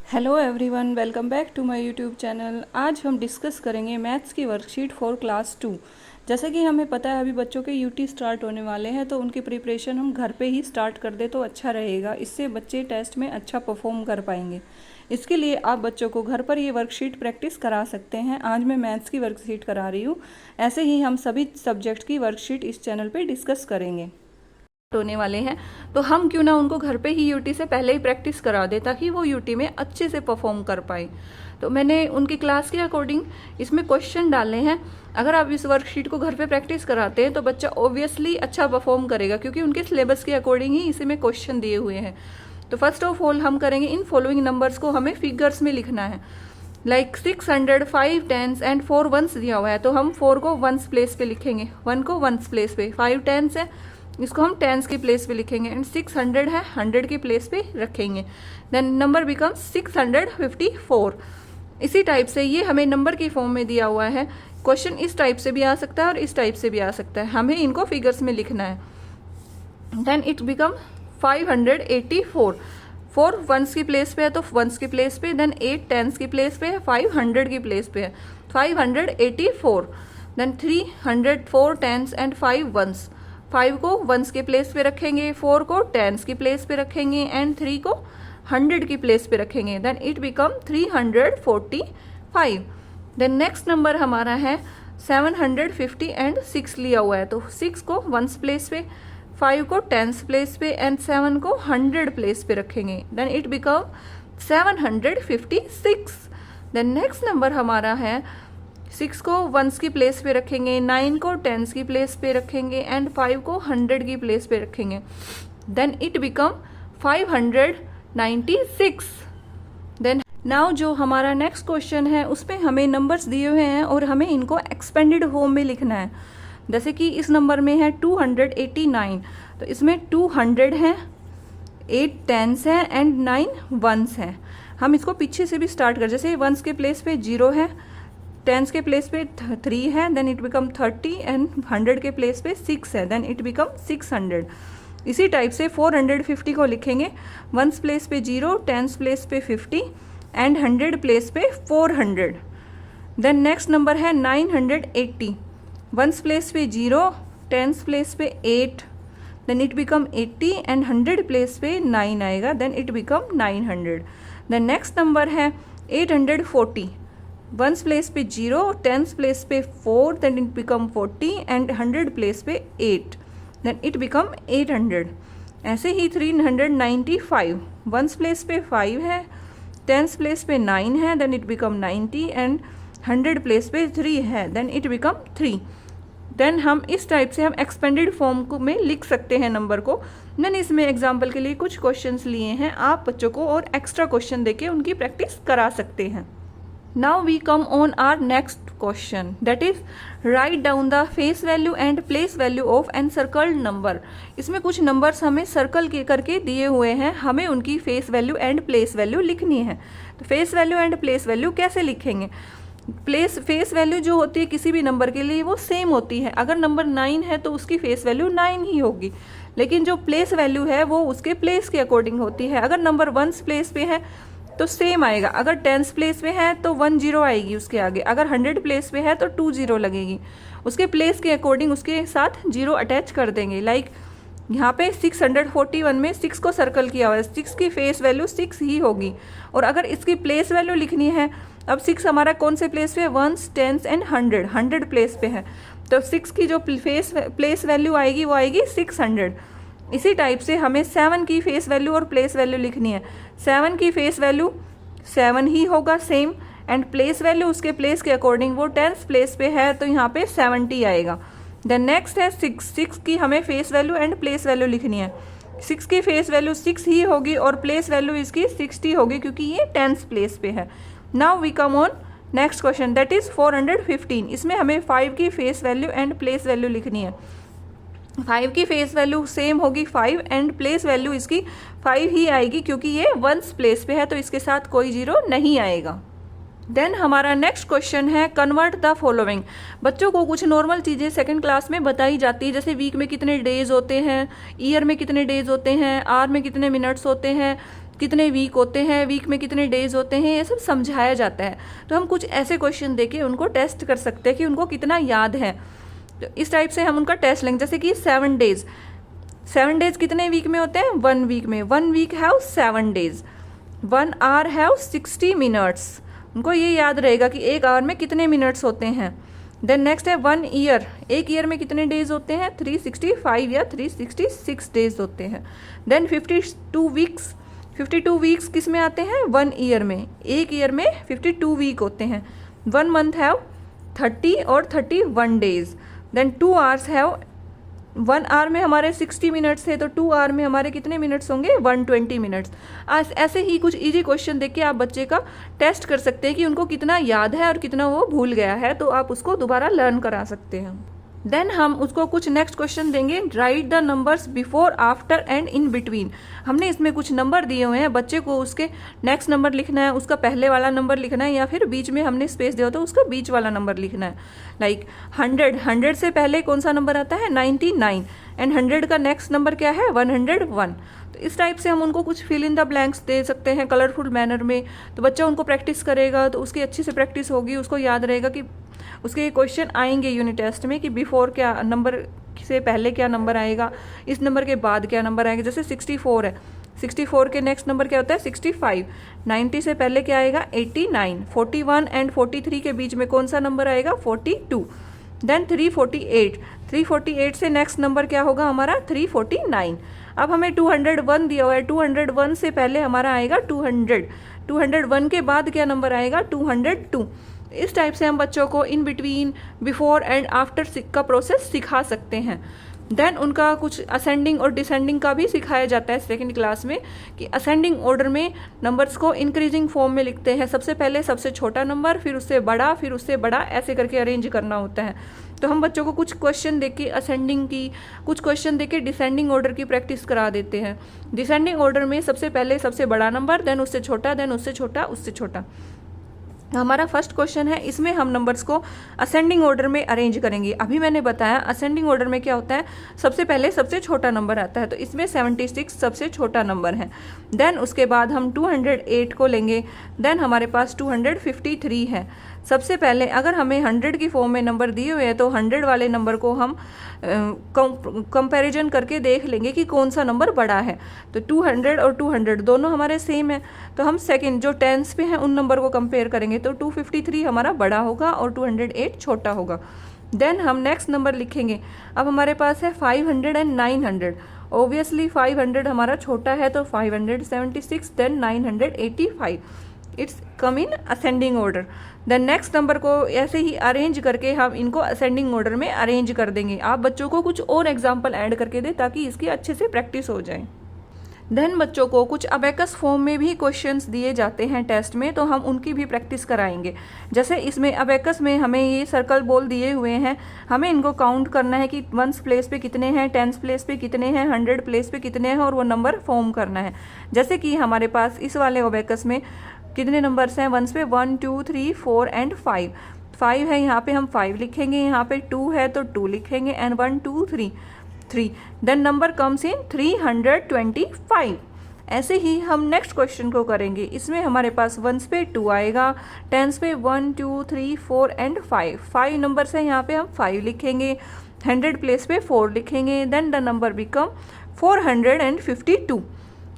Hello everyone, welcome back to my YouTube channel. आज हम discuss करेंगे मैथ्स की वर्कशीट फॉर क्लास 2। जैसे कि हमें पता है अभी बच्चों के यूटी स्टार्ट होने वाले हैं, तो उनकी प्रिपरेशन हम घर पे ही स्टार्ट कर दे तो अच्छा रहेगा। इससे बच्चे टेस्ट में अच्छा परफॉर्म कर पाएंगे। इसके लिए आप बच्चों को घर पर ये वर्कशीट प्रैक्टिस करा सकते हैं। आज मैं मैथ्स की वर्कशीट करा रही हूँ। ऐसे ही हम सभी सब्जेक्ट की वर्कशीट इस चैनल पर डिस्कस करेंगे होने वाले हैं, तो हम क्यों ना उनको घर पे ही यूटी से पहले ही प्रैक्टिस करा दे ताकि वो यूटी में अच्छे से परफॉर्म कर पाए। तो मैंने उनकी क्लास के अकॉर्डिंग इसमें क्वेश्चन डाले हैं। अगर आप इस वर्कशीट को घर पे प्रैक्टिस कराते हैं तो बच्चा ऑब्वियसली अच्छा परफॉर्म करेगा, क्योंकि उनके सिलेबस के अकॉर्डिंग ही इसी में क्वेश्चन दिए हुए हैं। तो फर्स्ट ऑफ ऑल हम करेंगे, इन फॉलोइंग नंबर्स को हमें फिगर्स में लिखना है। लाइक 600, 5 टेंस एंड 4 वंस दिया हुआ है, तो हम 4 को वंस प्लेस पे लिखेंगे, 1 को वंस प्लेस पे, 5 टेंस है इसको हम टेंस की प्लेस पे लिखेंगे, एंड 600 है 100 की प्लेस पे रखेंगे। Then number becomes 654। इसी टाइप से ये हमें नंबर की फॉर्म में दिया हुआ है। क्वेश्चन इस टाइप से भी आ सकता है और इस टाइप से भी आ सकता है, हमें इनको फिगर्स में लिखना है। Then it become 584। 4 वंस की प्लेस पे है तो वंस की प्लेस पे, देन 8 टेंस की प्लेस पे है, 5 100 की प्लेस पे है, 584। देन 304 टेंस एंड 5 वंस, 5 को वंस के प्लेस पे रखेंगे, 4 को टेंस की प्लेस पे रखेंगे, एंड 3 को 100 की प्लेस पे रखेंगे। Then it become 345। Then next number हमारा है 750 एंड 6 लिया हुआ है, तो 6 को वंस प्लेस पे, 5 को टेंस प्लेस पे, एंड 7 को 100 प्लेस पे रखेंगे। Then it become 756। Then next number हमारा है 6 को वंस की प्लेस पे रखेंगे, 9 को टेंस की प्लेस पे रखेंगे, एंड 5 को 100 की प्लेस पे रखेंगे। Then it become 596। Then now जो हमारा नेक्स्ट क्वेश्चन है उसमें हमें नंबर्स दिए हुए हैं और हमें इनको एक्सपेंडेड फॉर्म में लिखना है। जैसे कि इस नंबर में है 289, तो इसमें 200 है, 8 टेंस है, एंड 9 वंस है। हम इसको पीछे से भी स्टार्ट कर, जैसे वंस के प्लेस पे 0 है, टेंस के प्लेस पे 3 है, देन इट बिकम 30, एंड 100 के प्लेस पे 6 है, देन इट बिकम 600। इसी टाइप से 450 को लिखेंगे, वंस प्लेस पे 0, टेंस प्लेस पे 50, एंड 100 प्लेस पे 400। देन नेक्स्ट नंबर है 980, वंस प्लेस पे 0, टेंस प्लेस पे 8, then it become 80, and 100 place पे 9 आएगा, then it become 900। Then next number है 840, वंस प्लेस पे 0, टेंस प्लेस पे 4, then it become 40, and 100 place पे 8, देन इट बिकम 800। ऐसे ही 395, वंस प्लेस पे 5 है, टेंस प्लेस पे 9 है, then it become 90, and 100 place पे 3 है, देन इट बिकम 3। देन हम इस टाइप से हम एक्सपेंडेड फॉर्म को में लिख सकते हैं नंबर को। देन इसमें एग्जाम्पल के लिए कुछ क्वेश्चंस लिए हैं, आप बच्चों को और एक्स्ट्रा क्वेश्चन देके उनकी प्रैक्टिस करा सकते हैं। Now we come on our next question, that is write down the face value and place value of encircled number। इसमें कुछ नंबर्स हमें सर्कल के करके दिए हुए हैं, हमें उनकी face value and place value लिखनी है। तो face value and place value कैसे लिखेंगे? फेस वैल्यू जो होती है किसी भी नंबर के लिए वो सेम होती है। अगर नंबर 9 है तो उसकी फेस वैल्यू 9 ही होगी, लेकिन जो प्लेस वैल्यू है वो उसके प्लेस के अकॉर्डिंग होती है। अगर नंबर वंस प्लेस पे है तो सेम आएगा, अगर टेंस प्लेस पे है तो 10 आएगी उसके आगे, अगर 100 प्लेस पे है तो 20 लगेगी। उसके प्लेस के अकॉर्डिंग उसके साथ 0 अटैच कर देंगे। लाइक यहाँ पे 641 में 6 को सर्कल किया हुआ है, 6 की फेस वैल्यू 6 ही होगी। और अगर इसकी प्लेस वैल्यू लिखनी है, अब 6 हमारा कौन से प्लेस पे है? वंस, टेंस एंड 100 प्लेस पे है, तो 6 की जो प्लेस वैल्यू आएगी वो आएगी 600। इसी टाइप से हमें 7 की फेस वैल्यू और प्लेस वैल्यू लिखनी है। 7 की फेस वैल्यू 7 ही होगा सेम, एंड प्लेस वैल्यू उसके प्लेस के अकॉर्डिंग, वो टेंस प्लेस पे है तो यहाँ पे 70 आएगा। देन नेक्स्ट है 6 की हमें face value and place value लिखनी है। 6 की फेस वैल्यू 6 ही होगी और प्लेस वैल्यू इसकी 60 होगी, क्योंकि ये टेंस प्लेस पे है। Now we come on next question, that is 415। इसमें हमें 5 की face value and place value लिखनी है। 5 की फेस वैल्यू सेम होगी 5, एंड प्लेस वैल्यू इसकी 5 ही आएगी, क्योंकि ये वंस प्लेस पे है तो इसके साथ कोई 0 नहीं आएगा। देन हमारा नेक्स्ट क्वेश्चन है कन्वर्ट द फॉलोइंग। बच्चों को कुछ नॉर्मल चीज़ें सेकंड क्लास में बताई जाती है, जैसे वीक में कितने डेज होते हैं, ईयर में कितने डेज होते हैं, आवर में कितने मिनट्स होते हैं, कितने वीक होते हैं, वीक में कितने डेज होते हैं, ये सब समझाया जाता है। तो हम कुछ ऐसे क्वेश्चन देके उनको टेस्ट कर सकते हैं कि उनको कितना याद है। तो इस टाइप से हम उनका टेस्ट लेंगे। जैसे कि 7 डेज, 7 डेज कितने वीक में होते हैं, 1 वीक में। 1 week have 7 days. 1 hour have 60 minutes. उनको ये याद रहेगा कि 1 आवर में कितने मिनट्स होते हैं। देन नेक्स्ट है 1 ईयर, 1 ईयर में कितने डेज होते हैं, 365 या 366 डेज होते हैं। देन 52 वीक्स, 52 वीक्स किस में आते हैं, 1 ईयर में। 1 ईयर में 52 वीक होते हैं। 1 मंथ हैव 30 और 31 days. Then 2 hours have, 1 hour में हमारे 60 मिनट्स थे, तो 2 आवर में हमारे कितने मिनट्स होंगे, 120 मिनट्स। ऐसे ही कुछ इजी क्वेश्चन देख के आप बच्चे का टेस्ट कर सकते हैं कि उनको कितना याद है और कितना वो भूल गया है, तो आप उसको दोबारा लर्न करा सकते हैं। देन हम उसको कुछ नेक्स्ट क्वेश्चन देंगे, right the numbers before, after and in between. हमने इसमें कुछ नंबर दिए हुए हैं, बच्चे को उसके नेक्स्ट नंबर लिखना है, उसका पहले वाला नंबर लिखना है, या फिर बीच में हमने स्पेस दिया तो उसका बीच वाला नंबर लिखना है। लाइक 100 से पहले कौन सा नंबर आता है, 99, एंड 100 का नेक्स्ट नंबर क्या है, 101। तो इस टाइप से हम उनको कुछ फिल इन द ब्लैंक्स दे सकते हैं कलरफुल मैनर में। तो बच्चा उनको प्रैक्टिस करेगा तो उसकी अच्छी से प्रैक्टिस होगी, उसको याद रहेगा कि उसके क्वेश्चन आएंगे यूनिट टेस्ट में कि बिफोर क्या नंबर से पहले क्या नंबर आएगा, इस नंबर के बाद क्या नंबर आएगा। जैसे 64 है, 64 के नेक्स्ट नंबर क्या होता है, 65। 90 से पहले क्या आएगा, 89। 41 एंड 43 के बीच में कौन सा नंबर आएगा, 42। देन 348, 348 से नेक्स्ट नंबर क्या होगा हमारा, 349। अब हमें 201 दिया हुआ है, 201 से पहले हमारा आएगा 200। 201 के बाद क्या नंबर आएगा, 202। इस टाइप से हम बच्चों को in between, before and after का प्रोसेस सिखा सकते हैं। देन उनका कुछ असेंडिंग और डिसेंडिंग का भी सिखाया जाता है सेकंड क्लास में, कि असेंडिंग ऑर्डर में नंबर्स को इंक्रीजिंग फॉर्म में लिखते हैं। सबसे पहले सबसे छोटा नंबर, फिर उससे बड़ा, फिर उससे बड़ा, ऐसे करके अरेंज करना होता है। तो हम बच्चों को कुछ क्वेश्चन देके असेंडिंग की, कुछ क्वेश्चन देके डिसेंडिंग ऑर्डर की प्रैक्टिस करा देते हैं। डिसेंडिंग ऑर्डर में सबसे पहले सबसे बड़ा नंबर, देन उससे छोटा, देन उससे छोटा, उससे छोटा। हमारा फर्स्ट क्वेश्चन है, इसमें हम नंबर्स को असेंडिंग ऑर्डर में अरेंज करेंगे। अभी मैंने बताया असेंडिंग ऑर्डर में क्या होता है, सबसे पहले सबसे छोटा नंबर आता है, तो इसमें 76 सबसे छोटा नंबर है। देन उसके बाद हम 208 को लेंगे। देन हमारे पास 253 है। सबसे पहले अगर हमें 100 की फॉर्म में नंबर दिए हुए हैं तो 100 वाले नंबर को हम कंपैरिजन करके देख लेंगे कि कौन सा नंबर बड़ा है। तो 200 और 200 दोनों हमारे सेम है, तो हम सेकंड जो टेंस पे हैं उन नंबर को कंपेयर करेंगे, तो 253 हमारा बड़ा होगा और 208 छोटा होगा। देन हम नेक्स्ट नंबर लिखेंगे। अब हमारे पास है 500 एंड 900। ऑब्वियसली 500 हमारा छोटा है, तो 576, then 985। It's come in ascending order. Then next number को ऐसे ही अरेंज करके हम इनको असेंडिंग ऑर्डर में अरेंज कर देंगे। आप बच्चों को कुछ और एग्जाम्पल ऐड करके दें ताकि इसकी अच्छे से प्रैक्टिस हो जाए। देन बच्चों को कुछ अबेकस फॉर्म में भी क्वेश्चंस दिए जाते हैं टेस्ट में, तो हम उनकी भी प्रैक्टिस कराएंगे। जैसे इसमें अबेकस में हमें ये सर्कल बॉल दिए हुए हैं, हमें इनको काउंट करना है कि 1 प्लेस पे कितने हैं, 10 प्लेस पे कितने हैं, 100 प्लेस पे कितने हैं, और वो नंबर फॉर्म करना है। जैसे कि हमारे पास इस वाले अबेकस में कितने नंबर्स हैं, 1 पे 1 2 3 4 एंड 5। 5 है, यहाँ पे हम 5 लिखेंगे, यहाँ पे 2 है तो 2 लिखेंगे, and 1 2 3 3। Then number comes in 325। ऐसे ही हम नेक्स्ट क्वेश्चन को करेंगे। इसमें हमारे पास 1 पे 2 आएगा, 10 पे 1 2 3 4 एंड 5। 5 नंबर से यहाँ पे हम 5 लिखेंगे, 100 प्लेस पे 4 लिखेंगे, देन द नंबर बिकम 452।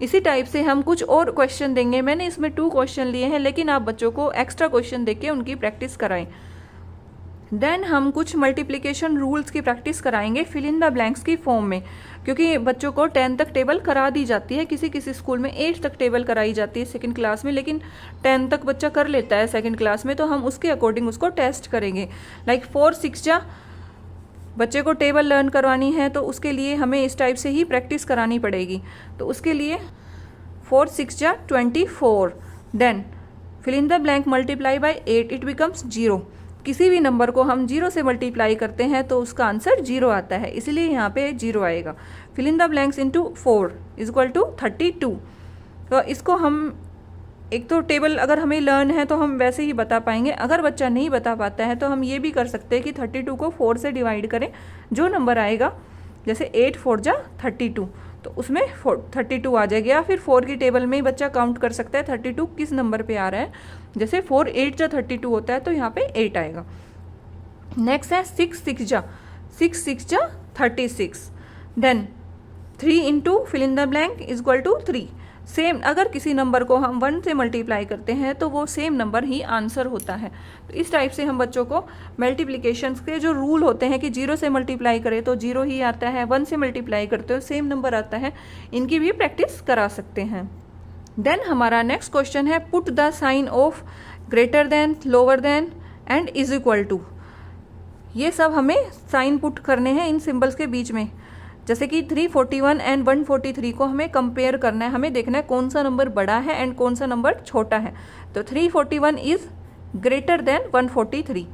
इसी टाइप से हम कुछ और क्वेश्चन देंगे। मैंने इसमें 2 क्वेश्चन लिए हैं, लेकिन आप बच्चों को एक्स्ट्रा क्वेश्चन देके उनकी प्रैक्टिस कराएं। देन हम कुछ मल्टीप्लिकेशन रूल्स की प्रैक्टिस कराएंगे फिल इन द ब्लैंक्स की फॉर्म में, क्योंकि बच्चों को 10 तक टेबल करा दी जाती है। किसी किसी स्कूल में 8 तक टेबल कराई जाती है सेकंड क्लास में, लेकिन 10 तक बच्चा कर लेता है सेकंड क्लास में, तो हम उसके अकॉर्डिंग उसको टेस्ट करेंगे। लाइक 4 6 जा बच्चे को टेबल लर्न करवानी है, तो उसके लिए हमें इस टाइप से ही प्रैक्टिस करानी पड़ेगी। तो उसके लिए 4 6 जा 24। Then fill in the blank multiply by 8 it becomes 0। किसी भी नंबर को हम 0 से मल्टीप्लाई करते हैं तो उसका आंसर 0 आता है, इसलिए यहाँ पे 0 आएगा। Fill in the blanks into 4 is equal to 32। तो इसको हम एक तो टेबल अगर हमें लर्न है तो हम वैसे ही बता पाएंगे। अगर बच्चा नहीं बता पाता है तो हम ये भी कर सकते हैं कि 32 को 4 से डिवाइड करें, जो नंबर आएगा, जैसे 8 4 जा 32, तो उसमें 32 आ जाएगा, या फिर 4 की टेबल में ही बच्चा काउंट कर सकता है 32 किस नंबर पे आ रहा है। जैसे 4 8 जा 32 होता है तो यहाँ पे 8 आएगा। नेक्स्ट है 6 6 जा 36। Then 3 into fill in the blank is equal to 3। Same, अगर किसी नंबर को हम 1 से मल्टीप्लाई करते हैं तो वो सेम नंबर ही आंसर होता है। तो इस टाइप से हम बच्चों को मल्टीप्लिकेशन के जो रूल होते हैं कि 0 से मल्टीप्लाई करें तो 0 ही आता है, 1 से मल्टीप्लाई करते हो सेम नंबर आता है, इनकी भी प्रैक्टिस करा सकते हैं। देन हमारा नेक्स्ट क्वेश्चन है put the sign of greater than, lower than and is equal to. ये सब हमें साइन पुट करने हैं इन सिंबल्स के बीच में। जैसे कि 341 एंड 143 को हमें कंपेयर करना है, हमें देखना है कौन सा नंबर बड़ा है एंड कौन सा नंबर छोटा है। तो 341 is greater than 143,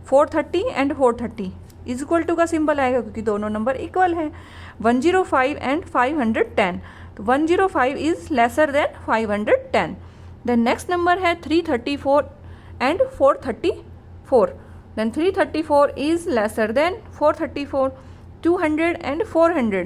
430 and 430 is equal to का सिंबल आएगा क्योंकि दोनों नंबर इक्वल है। 105 एंड 510, तो 105 is lesser than 510। Then next number है 334 and 434, then 334 is lesser than 434। 200 and 400,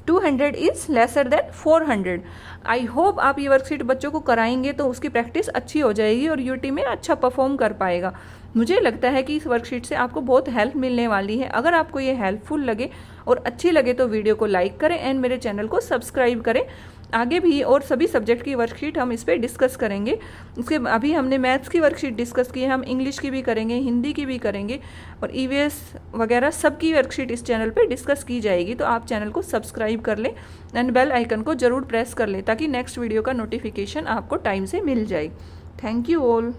200 is lesser than 400। I hope आप ये वर्कशीट बच्चों को कराएंगे तो उसकी प्रैक्टिस अच्छी हो जाएगी और यूटी में अच्छा परफॉर्म कर पाएगा। मुझे लगता है कि इस वर्कशीट से आपको बहुत हेल्प मिलने वाली है। अगर आपको ये हेल्पफुल लगे और अच्छी लगे तो वीडियो को लाइक करें एंड मेरे चैनल को सब्सक्राइब करें। आगे भी और सभी सब्जेक्ट की वर्कशीट हम इस पर डिस्कस करेंगे। उसके अभी हमने मैथ्स की वर्कशीट डिस्कस की है, हम इंग्लिश की भी करेंगे, हिंदी की भी करेंगे और ईवीएस वगैरह सब की वर्कशीट इस चैनल पे डिस्कस की जाएगी। तो आप चैनल को सब्सक्राइब कर लें एंड बेल आइकन को ज़रूर प्रेस कर लें ताकि नेक्स्ट वीडियो का नोटिफिकेशन आपको टाइम से मिल जाए। Thank you all.